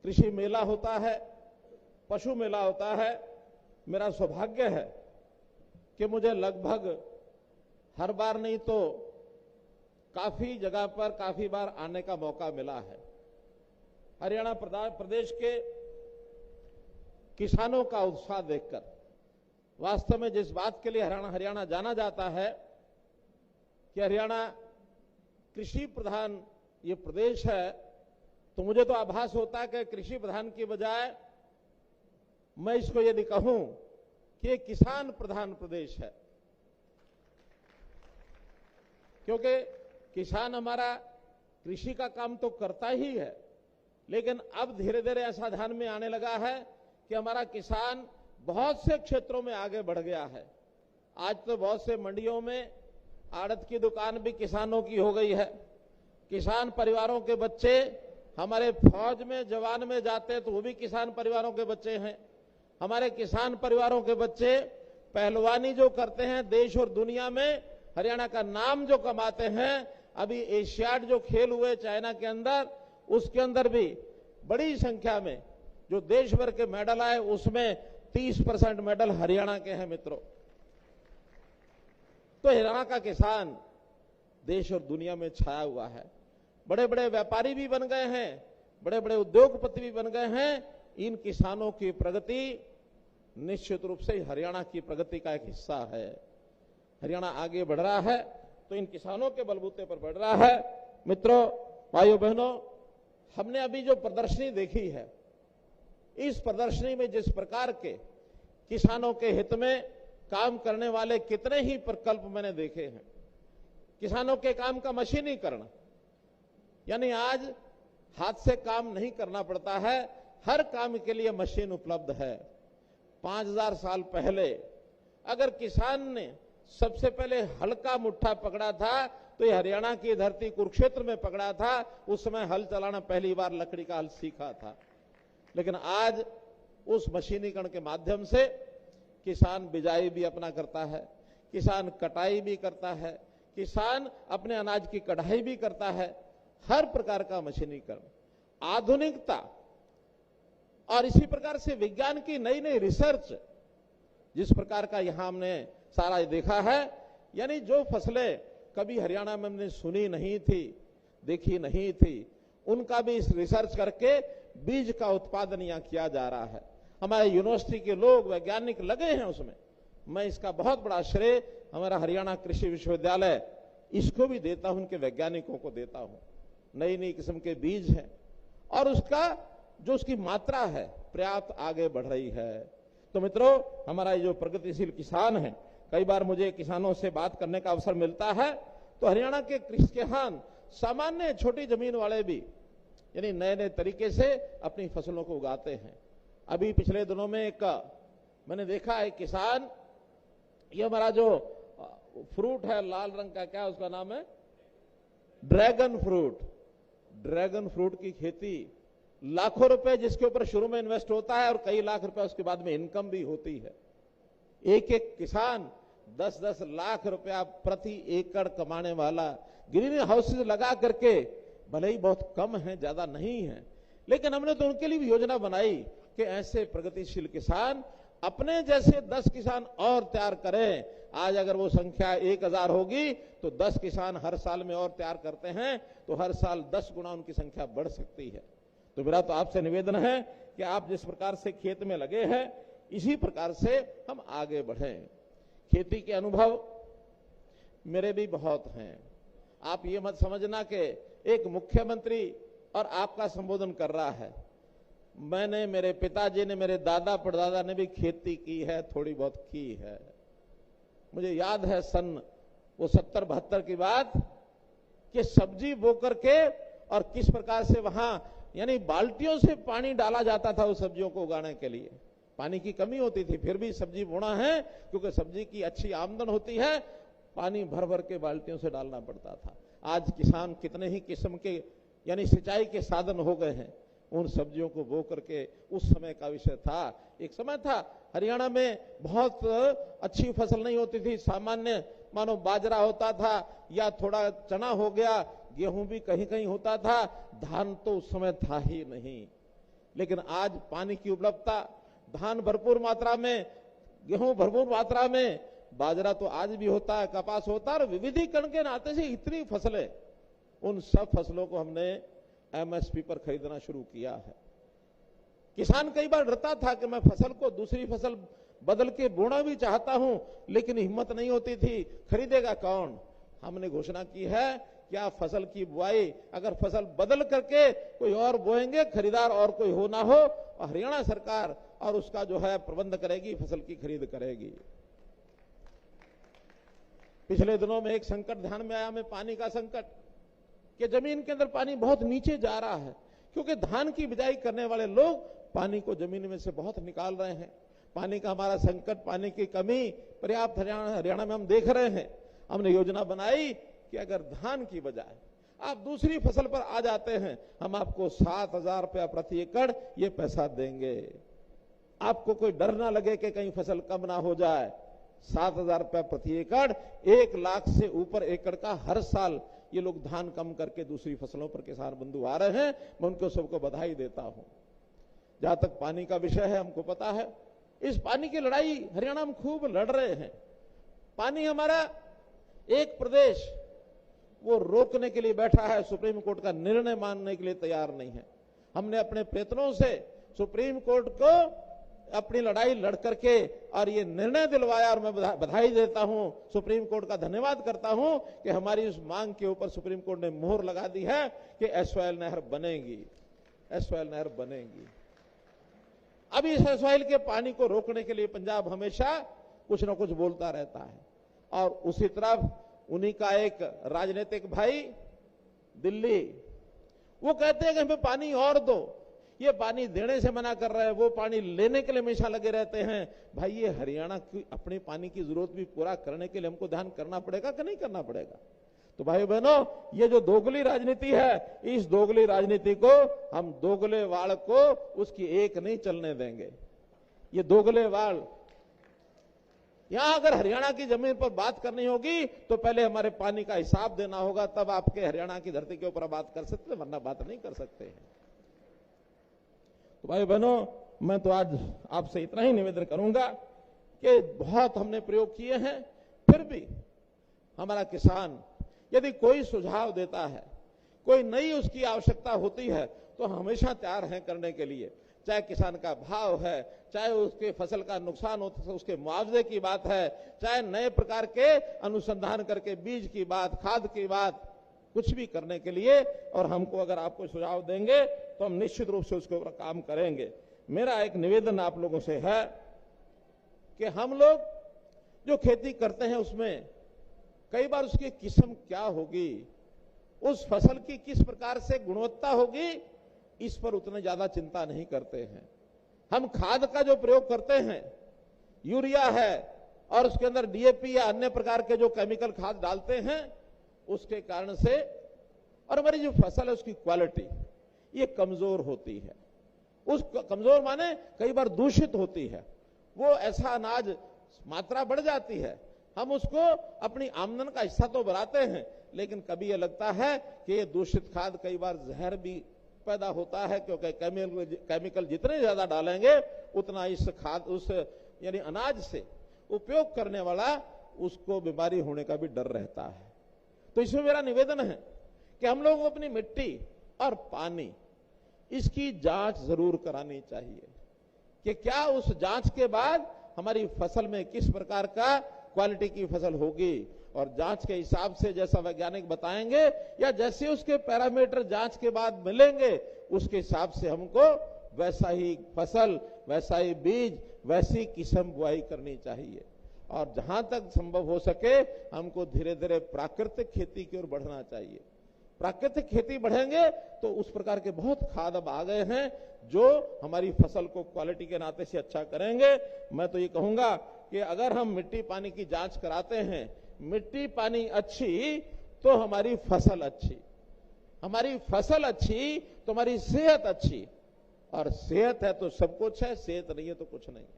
कृषि मेला होता है, पशु मेला होता है। मेरा सौभाग्य है कि मुझे लगभग हर बार नहीं तो काफी जगह पर काफी बार आने का मौका मिला है। हरियाणा प्रदेश के किसानों का उत्साह देखकर वास्तव में जिस बात के लिए हरियाणा जाना जाता है कि हरियाणा कृषि प्रधान ये प्रदेश है, तो मुझे तो आभास होता है कि कृषि प्रधान की बजाय मैं इसको यदि कहूं कि किसान प्रधान प्रदेश है, क्योंकि किसान हमारा कृषि का काम तो करता ही है, लेकिन अब धीरे धीरे ऐसा ध्यान में आने लगा है कि हमारा किसान बहुत से क्षेत्रों में आगे बढ़ गया है। आज तो बहुत से मंडियों में आड़त की दुकान भी किसानों की हो गई है। किसान परिवारों के बच्चे हमारे फौज में जवान में जाते हैं तो वो भी किसान परिवारों के बच्चे हैं। हमारे किसान परिवारों के बच्चे पहलवानी जो करते हैं, देश और दुनिया में हरियाणा का नाम जो कमाते हैं। अभी एशियाड जो खेल हुए चाइना के अंदर, उसके अंदर भी बड़ी संख्या में जो देश भर के मेडल आए, उसमें 30% मेडल हरियाणा के हैं मित्रों। तो हरियाणा का किसान देश और दुनिया में छाया हुआ है। बड़े बड़े व्यापारी भी बन गए हैं, बड़े बड़े उद्योगपति भी बन गए हैं। इन किसानों की प्रगति निश्चित रूप से हरियाणा की प्रगति का एक हिस्सा है। हरियाणा आगे बढ़ रहा है तो इन किसानों के बलबूते पर बढ़ रहा है। मित्रों, भाइयों बहनों, हमने अभी जो प्रदर्शनी देखी है, इस प्रदर्शनी में जिस प्रकार के किसानों के हित में काम करने वाले कितने ही प्रकल्प मैंने देखे हैं। किसानों के काम का मशीनीकरण, यानी आज हाथ से काम नहीं करना पड़ता है, हर काम के लिए मशीन उपलब्ध है। 5000 साल पहले अगर किसान ने सबसे पहले हल्का मुट्ठा पकड़ा था तो ये हरियाणा की धरती कुरुक्षेत्र में पकड़ा था। उस समय हल चलाना पहली बार लकड़ी का हल सीखा था। लेकिन आज उस मशीनीकरण के माध्यम से किसान बिजाई भी अपना करता है, किसान कटाई भी करता है, किसान अपने अनाज की कढ़ाई भी करता है। हर प्रकार का मशीनीकरण, आधुनिकता और इसी प्रकार से विज्ञान की नई नई रिसर्च, जिस प्रकार का यहां हमने सारा देखा है, यानी जो फसलें कभी हरियाणा में हमने सुनी नहीं थी, देखी नहीं थी, उनका भी इस रिसर्च करके बीज का उत्पादन यहां किया जा रहा है। हमारे यूनिवर्सिटी के लोग, वैज्ञानिक लगे हैं उसमें। मैं इसका बहुत बड़ा श्रेय हमारा हरियाणा कृषि विश्वविद्यालय, इसको भी देता हूं, उनके वैज्ञानिकों को देता हूं। नई नई किस्म के बीज हैं और उसका जो उसकी मात्रा है पर्याप्त आगे बढ़ रही है। तो मित्रों, हमारा ये जो प्रगतिशील किसान है, कई बार मुझे किसानों से बात करने का अवसर मिलता है तो हरियाणा के किसान सामान्य छोटी जमीन वाले भी यानी नए नए तरीके से अपनी फसलों को उगाते हैं। अभी पिछले दिनों में एक मैंने देखा है किसान, ये हमारा जो फ्रूट है लाल रंग का, क्या उसका नाम है, ड्रैगन फ्रूट। ड्रैगन फ्रूट की खेती, लाखों रुपए जिसके ऊपर शुरू में इन्वेस्ट होता है और कई लाख रुपए उसके बाद में इनकम भी होती है। एक एक किसान 10-10 लाख रुपया प्रति एकड़ कमाने वाला ग्रीन हाउसेज लगा करके, भले ही बहुत कम है, ज्यादा नहीं है, लेकिन हमने तो उनके लिए भी योजना बनाई कि ऐसे प्रगतिशील किसान अपने जैसे 10 किसान और तैयार करें। आज अगर वो संख्या 1000 होगी तो 10 किसान हर साल में और तैयार करते हैं तो हर साल 10 गुना उनकी संख्या बढ़ सकती है। तो मेरा तो आपसे निवेदन है कि आप जिस प्रकार से खेत में लगे हैं, इसी प्रकार से हम आगे बढ़ें। खेती के अनुभव मेरे भी बहुत हैं। आप ये मत समझना कि एक मुख्यमंत्री और आपका संबोधन कर रहा है। मैंने, मेरे पिताजी ने, मेरे दादा परदादा ने भी खेती की है, थोड़ी बहुत की है। मुझे याद है सन वो 70-72 की बात कि सब्जी बो करके और किस प्रकार से वहां यानी बाल्टियों से पानी डाला जाता था उस सब्जियों को उगाने के लिए। पानी की कमी होती थी, फिर भी सब्जी बोना है क्योंकि सब्जी की अच्छी आमदन होती है, पानी भर भर के बाल्टियों से डालना पड़ता था। आज किसान कितने ही किस्म के यानी सिंचाई के साधन हो गए हैं, उन सब्जियों को बो करके। उस समय का विषय था, एक समय था हरियाणा में बहुत अच्छी फसल नहीं होती थी, सामान्य मानो बाजरा होता था या थोड़ा चना हो गया, गेहूं भी कहीं कहीं होता था, धान तो उस समय था ही नहीं। लेकिन आज पानी की उपलब्धता, धान भरपूर मात्रा में, गेहूं भरपूर मात्रा में, बाजरा तो आज भी होता है, कपास होता है, और विविधीकरण के नाते से इतनी फसलें, उन सब फसलों को हमने एमएसपी पर खरीदना शुरू किया है। किसान कई बार डरता था कि मैं फसल को दूसरी फसल बदल के बोना भी चाहता हूं, लेकिन हिम्मत नहीं होती थी, खरीदेगा कौन। हमने घोषणा की है कि आप फसल की बुआई अगर फसल बदल करके कोई और बोएंगे, खरीदार और कोई हो ना हो, और हरियाणा सरकार और उसका जो है प्रबंध करेगी, फसल की खरीद करेगी। पिछले दिनों में एक संकट ध्यान में आया हमें, पानी का संकट, कि जमीन के अंदर पानी बहुत नीचे जा रहा है, क्योंकि धान की बिजाई करने वाले लोग पानी को जमीन में से बहुत निकाल रहे हैं। पानी का हमारा संकट, पानी की कमी पर्याप्त हरियाणा में हम देख रहे हैं। हमने योजना बनाई कि अगर धान की बजाय आप दूसरी फसल पर आ जाते हैं, हम आपको 7,000 रुपया प्रति एकड़ ये पैसा देंगे। आपको कोई डर ना लगे कि कहीं फसल कम ना हो जाए। 7,000 रुपया प्रति एकड़, 1 लाख से ऊपर एकड़ का हर साल ये लोग धान कम करके दूसरी फसलों पर किसान बंधु आ रहे हैं। मैं उनको सबको बधाई देता हूं। जहां तक पानी का विषय है, हमको पता है इस पानी की लड़ाई हरियाणा में खूब लड़ रहे हैं। पानी हमारा एक प्रदेश वो रोकने के लिए बैठा है, सुप्रीम कोर्ट का निर्णय मानने के लिए तैयार नहीं है। हमने अपने प्रयत्नों से सुप्रीम कोर्ट को अपनी लड़ाई लड़ करके और ये निर्णय दिलवाया, और मैं बधाई देता हूं, सुप्रीम कोर्ट का धन्यवाद करता हूं कि हमारी उस मांग के ऊपर सुप्रीम कोर्ट ने मोहर लगा दी है कि एसवाइएल नहर बनेगी, एसवाइएल नहर बनेगी। अब इस एसवाइएल के पानी को रोकने के लिए पंजाब हमेशा कुछ न कुछ बोलता रहता है, और उसी तरफ उन्हीं का एक राजनीतिक भाई दिल्ली, वो कहते हैं कि हमें पानी और दो। ये पानी देने से मना कर रहे हैं, वो पानी लेने के लिए हमेशा लगे रहते हैं। भाई ये हरियाणा की अपने पानी की जरूरत भी पूरा करने के लिए हमको ध्यान करना पड़ेगा कि नहीं करना पड़ेगा। तो भाई बहनों, ये जो दोगली राजनीति है, इस दोगली राजनीति को हम दोगले वाल को उसकी एक नहीं चलने देंगे। ये दोगले वाल, यहां अगर हरियाणा की जमीन पर बात करनी होगी तो पहले हमारे पानी का हिसाब देना होगा, तब आपके हरियाणा की धरती के ऊपर बात कर सकते, वरना बात नहीं कर सकते हैं। तो भाई बहनों, मैं तो आज आपसे इतना ही निवेदन करूंगा कि बहुत हमने प्रयोग किए हैं, फिर भी हमारा किसान यदि कोई सुझाव देता है, कोई नई उसकी आवश्यकता होती है, तो हमेशा तैयार हैं करने के लिए। चाहे किसान का भाव है, चाहे उसके फसल का नुकसान हो तो उसके मुआवजे की बात है, चाहे नए प्रकार के अनुसंधान करके बीज की बात, खाद की बात, कुछ भी करने के लिए, और हमको अगर आप कोई सुझाव देंगे तो हम निश्चित रूप से उसके ऊपर काम करेंगे। मेरा एक निवेदन आप लोगों से है कि हम लोग जो खेती करते हैं उसमें कई बार उसकी किस्म क्या होगी, उस फसल की किस प्रकार से गुणवत्ता होगी, इस पर उतने ज्यादा चिंता नहीं करते हैं। हम खाद का जो प्रयोग करते हैं, यूरिया है और उसके अंदर डीएपी या अन्य प्रकार के जो केमिकल खाद डालते हैं, उसके कारण से और हमारी जो फसल है उसकी क्वालिटी ये कमजोर होती है। उस कमजोर माने कई बार दूषित होती है। वो ऐसा अनाज मात्रा बढ़ जाती है, हम उसको अपनी आमदन का हिस्सा तो बनाते हैं, लेकिन कभी ये लगता है कि ये दूषित खाद कई बार जहर भी पैदा होता है, क्योंकि केमिकल जितने ज्यादा डालेंगे उतना इस खाद उस यानी अनाज से उपयोग करने वाला उसको बीमारी होने का भी डर रहता है। तो इसमें मेरा निवेदन है कि हम लोगों को अपनी मिट्टी और पानी इसकी जांच जरूर करानी चाहिए कि क्या उस जांच के बाद हमारी फसल में किस प्रकार का क्वालिटी की फसल होगी, और जांच के हिसाब से जैसा वैज्ञानिक बताएंगे या जैसे उसके पैरामीटर जांच के बाद मिलेंगे, उसके हिसाब से हमको वैसा ही फसल, वैसा ही बीज, वैसी किस्म बुआई करनी चाहिए। और जहां तक संभव हो सके हमको धीरे धीरे प्राकृतिक खेती की ओर बढ़ना चाहिए। प्राकृतिक खेती बढ़ेंगे तो उस प्रकार के बहुत खाद अब आ गए हैं जो हमारी फसल को क्वालिटी के नाते से अच्छा करेंगे। मैं तो ये कहूंगा कि अगर हम मिट्टी पानी की जांच कराते हैं, मिट्टी पानी अच्छी तो हमारी फसल अच्छी, हमारी फसल अच्छी तो हमारी सेहत अच्छी, और सेहत है तो सब कुछ है, सेहत नहीं है तो कुछ नहीं है।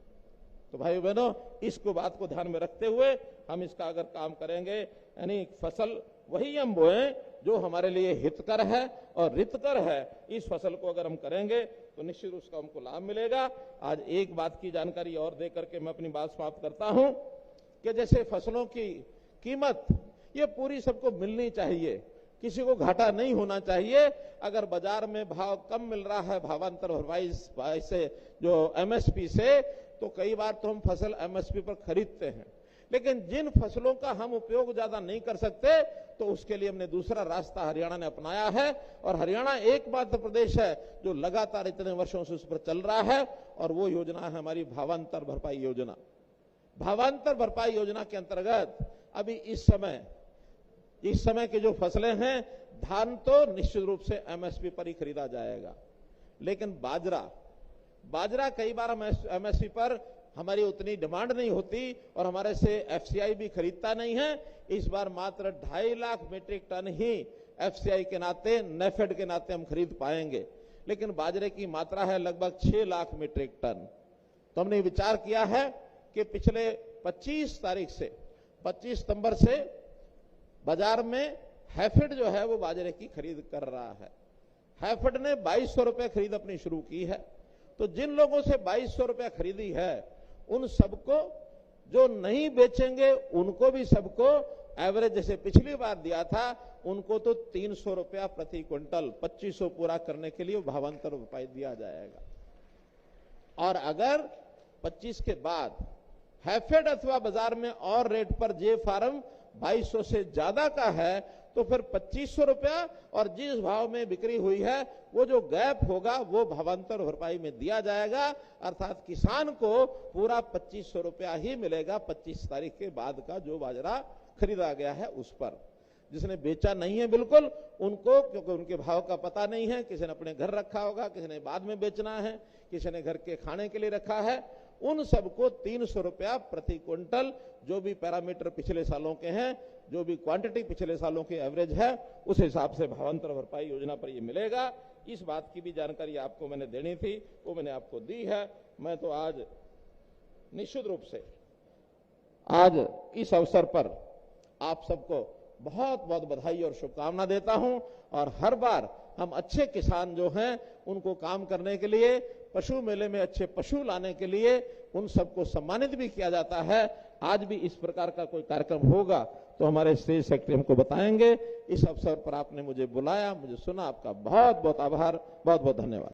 तो भाई बहनों, इसको बात को ध्यान में रखते हुए हम इसका अगर काम करेंगे, यानी फसल वही हम बोएं जो हमारे लिए हितकर है और रितकर है, इस फसल को अगर हम करेंगे तो निश्चित रूप से हमको लाभ मिलेगा। आज एक बात की जानकारी और दे करके मैं अपनी बात समाप्त करता हूं कि जैसे फसलों की कीमत ये पूरी सबको मिलनी चाहिए, किसी को घाटा नहीं होना चाहिए। अगर बाजार में भाव कम मिल रहा है भावांतर भरपाई से, जो एमएसपी से, तो कई बार तो हम फसल एमएसपी पर खरीदते हैं, लेकिन जिन फसलों का हम उपयोग ज्यादा नहीं कर सकते तो उसके लिए हमने दूसरा रास्ता हरियाणा ने अपनाया है। और हरियाणा एकमात्र प्रदेश है जो लगातार इतने वर्षों से उस पर चल रहा है, और वो योजना है हमारी भावांतर भरपाई योजना। भावांतर भरपाई योजना के अंतर्गत अभी इस समय की जो फसलें हैं, धान तो निश्चित रूप से एमएसपी पर ही खरीदा जाएगा, लेकिन बाजरा कई बार एमएसपी पर हमारी उतनी डिमांड नहीं होती और हमारे से एफसीआई भी खरीदता नहीं है। इस बार मात्र 2.5 लाख मीट्रिक टन ही एफसीआई के नाते, नेफेड के नाते हम खरीद पाएंगे, लेकिन बाजरे की मात्रा है लगभग 6 लाख मीट्रिक टन। तो हमने विचार किया है कि पिछले 25 सितंबर से बाजार में हैफेड जो है वो बाजरे की खरीद कर रहा है। हैफेड ने 2200 रुपए खरीद अपनी शुरू की है। तो जिन लोगों से 2200 रुपए खरीदी है, उन सबको, जो नहीं बेचेंगे उनको भी सबको एवरेज जैसे पिछली बार दिया था, उनको तो 300 रुपया प्रति क्विंटल 2500 पूरा करने के लिए भावांतर रुपये दिया जाएगा। और अगर 25 के बाद हैफेड अथवा बाजार में और रेट पर जे फार्म 2200 से ज्यादा का है तो फिर 2500 रुपया, और जिस भाव में बिक्री हुई है वो जो गैप होगा वो भावांतर भरपाई में दिया जाएगा। अर्थात किसान को पूरा 2500 रुपया ही मिलेगा 25 तारीख के बाद का जो बाजरा खरीदा गया है उस पर। जिसने बेचा नहीं है बिल्कुल उनको, क्योंकि उनके भाव का पता नहीं है, किसी ने अपने घर रखा होगा, किसी ने बाद में बेचना है, किसी ने घर के खाने के लिए रखा है, उन सबको 300 रुपया प्रति क्विंटल, जो भी पैरामीटर पिछले सालों के हैं, जो भी क्वांटिटी पिछले सालों की एवरेज है, उस हिसाब से भावांतर भरपाई योजना पर ये मिलेगा। इस बात की भी जानकारी आपको मैंने देनी थी, वो मैंने आपको दी है। मैं तो आज निश्चित रूप से आज इस अवसर पर आप सबको बहुत बहुत बधाई और शुभकामना देता हूं। और हर बार हम अच्छे किसान जो हैं उनको काम करने के लिए, पशु मेले में अच्छे पशु लाने के लिए उन सबको सम्मानित भी किया जाता है। आज भी इस प्रकार का कोई कार्यक्रम होगा तो हमारे स्टेट सेक्रेटरी हमको बताएंगे। इस अवसर पर आपने मुझे बुलाया, मुझे सुना, आपका बहुत बहुत आभार, बहुत बहुत धन्यवाद।